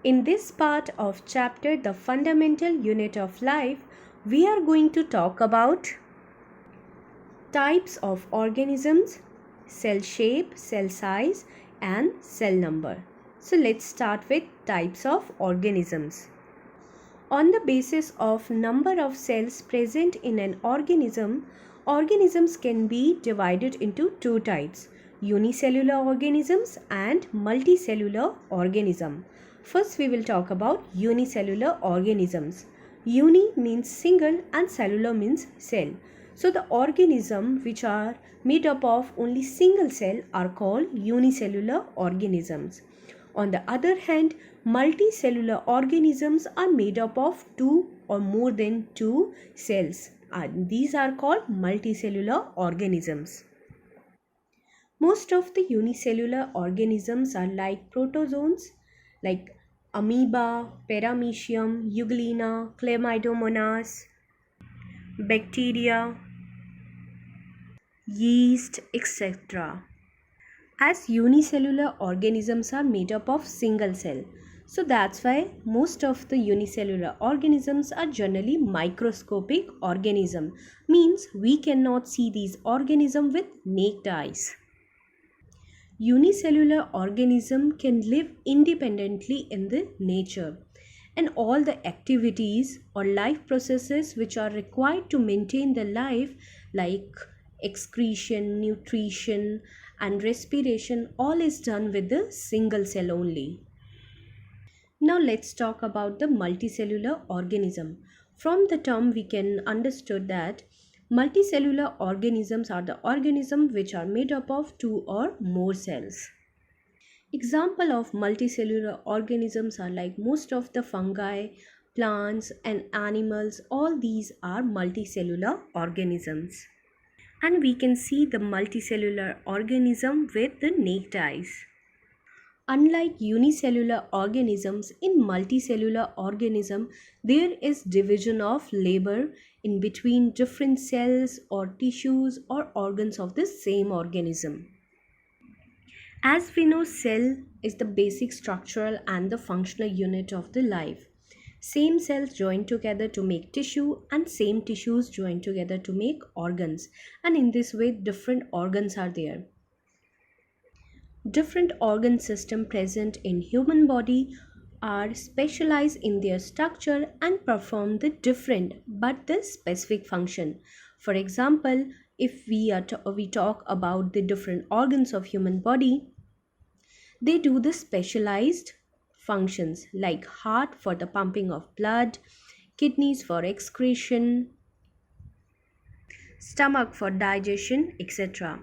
In this part of chapter The Fundamental Unit of Life, we are going to talk about types of organisms, cell shape, cell size and cell number. So let's start with types of organisms. On the basis of number of cells present in an organism, organisms can be divided into two types: unicellular organisms and multicellular organism. First we will talk about unicellular organisms. Uni means single and cellular means cell. So the organism which are made up of only single cell are called unicellular organisms. On the other hand, multicellular organisms are made up of two or more than two cells, and these are called multicellular organisms. Most of the unicellular organisms are like protozoans, like amoeba, paramecium, euglena, chlamydomonas, bacteria, yeast, etc. As unicellular organisms are made up of single cell, so that's why most of the unicellular organisms are generally microscopic organism, means we cannot see these organisms with naked eyes. Unicellular organism can live independently in the nature, and all the activities or life processes which are required to maintain the life, like excretion, nutrition and respiration, all is done with the single cell only. Now let's talk about the multicellular organism. From the term we can understood that multicellular organisms are the organisms which are made up of two or more cells. Example of multicellular organisms are like most of the fungi, plants and animals. All these are multicellular organisms. And we can see the multicellular organism with the naked eyes. Unlike unicellular organisms, in multicellular organism, there is division of labor in between different cells or tissues or organs of the same organism. As we know, cell is the basic structural and the functional unit of the life. Same cells join together to make tissue and same tissues join together to make organs. And in this way, different organs are there. Different organ system present in human body are specialized in their structure and perform the different but the specific function. For example, if we talk about the different organs of human body, they do the specialized functions like heart for the pumping of blood, kidneys for excretion, stomach for digestion, etc.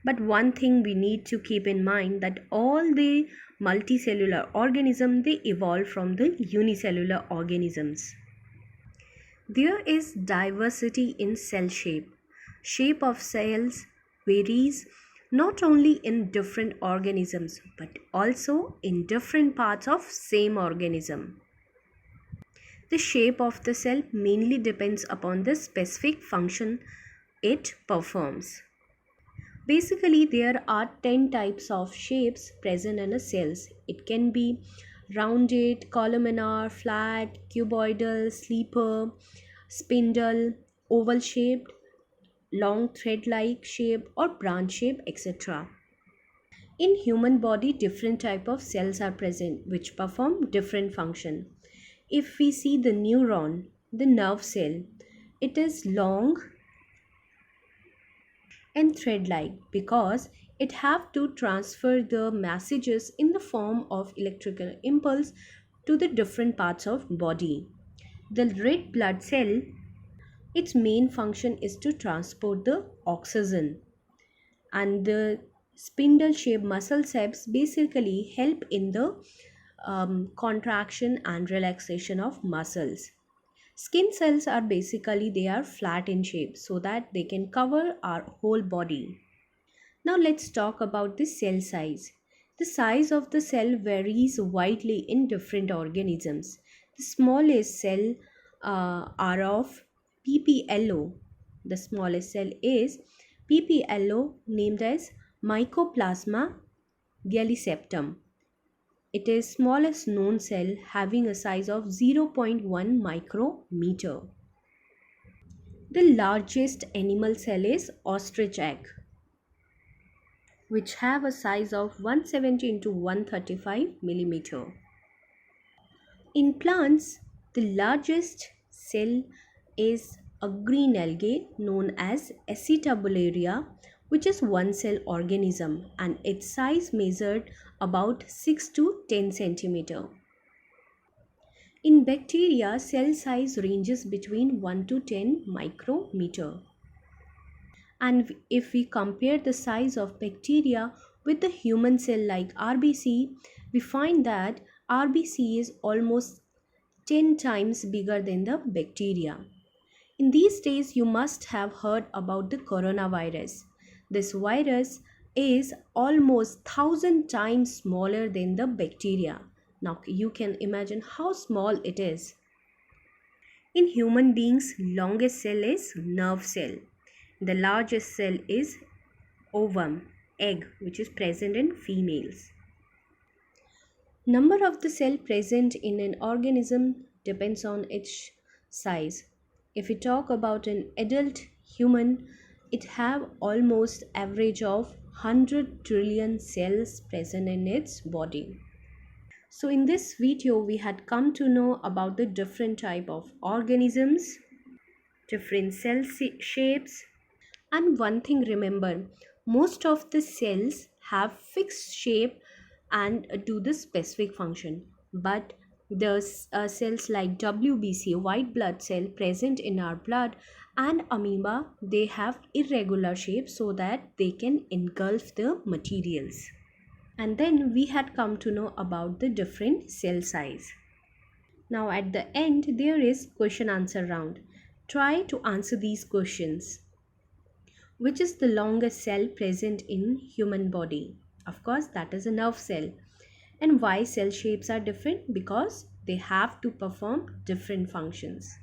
But one thing we need to keep in mind that all the multicellular organisms they evolve from the unicellular organisms. There is diversity in cell shape. Shape of cells varies not only in different organisms but also in different parts of same organism. The shape of the cell mainly depends upon the specific function it performs. Basically, there are 10 types of shapes present in a cells. It can be rounded, columnar, flat, cuboidal, sleeper, spindle, oval shaped, long thread-like shape or branch shape, etc. In human body, different type of cells are present which perform different function. If we see the neuron, the nerve cell, it is long and thread-like because it have to transfer the messages in the form of electrical impulse to the different parts of body. The red blood cell, its main function is to transport the oxygen, and the spindle shaped muscle cells basically help in the contraction and relaxation of muscles. Skin cells are basically they are flat in shape so that they can cover our whole body. Now let's talk about the cell size. The size of the cell varies widely in different organisms. The smallest cell are of PPLO. The smallest cell is PPLO, named as Mycoplasma galliseptum. It is smallest known cell having a size of zero point 0.1 micrometer. The largest animal cell is ostrich egg, which have a size of 170 into 135 millimeter. In plants, the largest cell is a green algae known as Acetabularia, which is one cell organism and its size measured about 6 to 10 centimeter. In bacteria, cell size ranges between 1 to 10 micrometer. And if we compare the size of bacteria with the human cell like RBC, we find that RBC is almost 10 times bigger than the bacteria. In these days, you must have heard about the coronavirus. This virus is almost 1,000 times smaller than the bacteria. Now you can imagine how small it is. In human beings, longest cell is nerve cell. The largest cell is ovum, egg, which is present in females. Number of the cell present in an organism depends on its size. If we talk about an adult human, it have almost average of 100 trillion cells present in its body. So in this video, we had come to know about the different type of organisms, different cell shapes, and one thing remember, most of the cells have fixed shape and do the specific function, but the cells like WBC, white blood cell present in our blood, and amoeba, they have irregular shape so that they can engulf the materials. And then we had come to know about the different cell size. Now at the end there is question answer round. Try to answer these questions. Which is the longest cell present in human body? Of course, that is a nerve cell. And why cell shapes are different? Because they have to perform different functions.